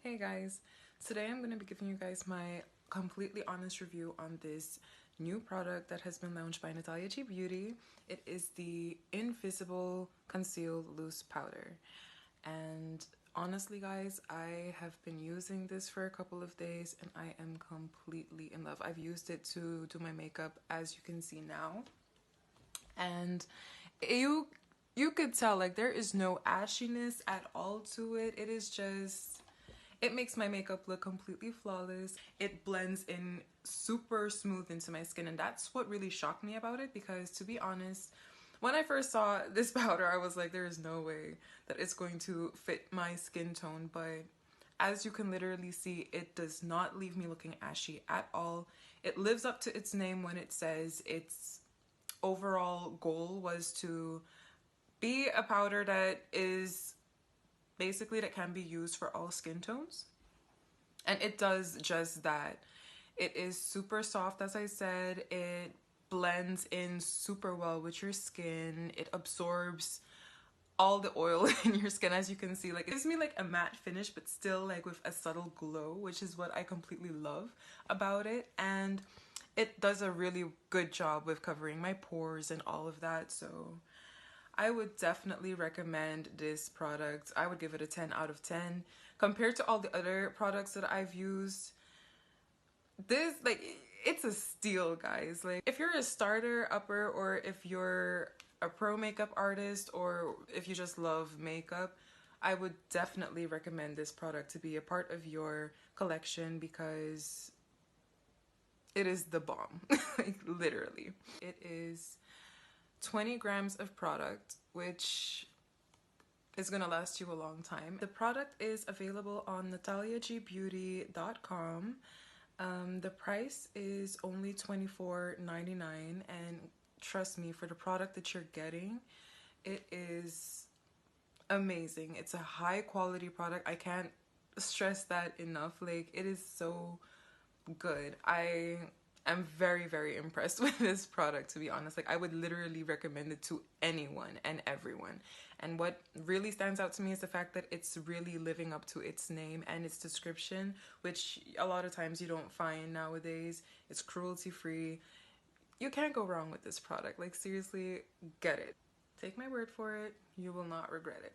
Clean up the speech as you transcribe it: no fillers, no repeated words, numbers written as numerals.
Hey guys, today I'm going to be giving you guys my completely honest review on this new product that has been launched by Natalia G Beauty. It is the Invisible Conceal Loose Powder. And honestly guys, I have been using this for a couple of days and I am completely in love. I've used it to do my makeup, as you can see now. And you could tell like there is no ashiness at all to it. It is just, it makes my makeup look completely flawless. It blends in super smooth into my skin, and that's what really shocked me about it, because to be honest, when I first saw this powder, I was like, there is no way that it's going to fit my skin tone. But as you can literally see, it does not leave me looking ashy at all. It lives up to its name when it says its overall goal was to be a powder that is basically that can be used for all skin tones, and it does just that. It is super soft, as I said. It blends in super well with your skin. It absorbs all the oil in your skin, as you can see. Like, it gives me like a matte finish but still like with a subtle glow, which is what I completely love about it. And it does a really good job with covering my pores and all of that. So I would definitely recommend this product. I would give it a 10 out of 10. Compared to all the other products that I've used, this, like, it's a steal, guys. Like, if you're a starter, upper, or if you're a pro makeup artist, or if you just love makeup, I would definitely recommend this product to be a part of your collection, because it is the bomb. Like, literally. It is 20 grams of product, which is gonna last you a long time. The product is available on nataliagbeauty.com. The price is only $24.99, and trust me, for the product that you're getting, it is amazing. It's a high quality product. I can't stress that enough. Like, it is so good. I'm very impressed with this product, to be honest. Like, I would literally recommend it to anyone and everyone. And what really stands out to me is the fact that it's really living up to its name and its description, which a lot of times you don't find nowadays. It's cruelty free. You can't go wrong with this product. Like, seriously, get it. Take my word for it. You will not regret it.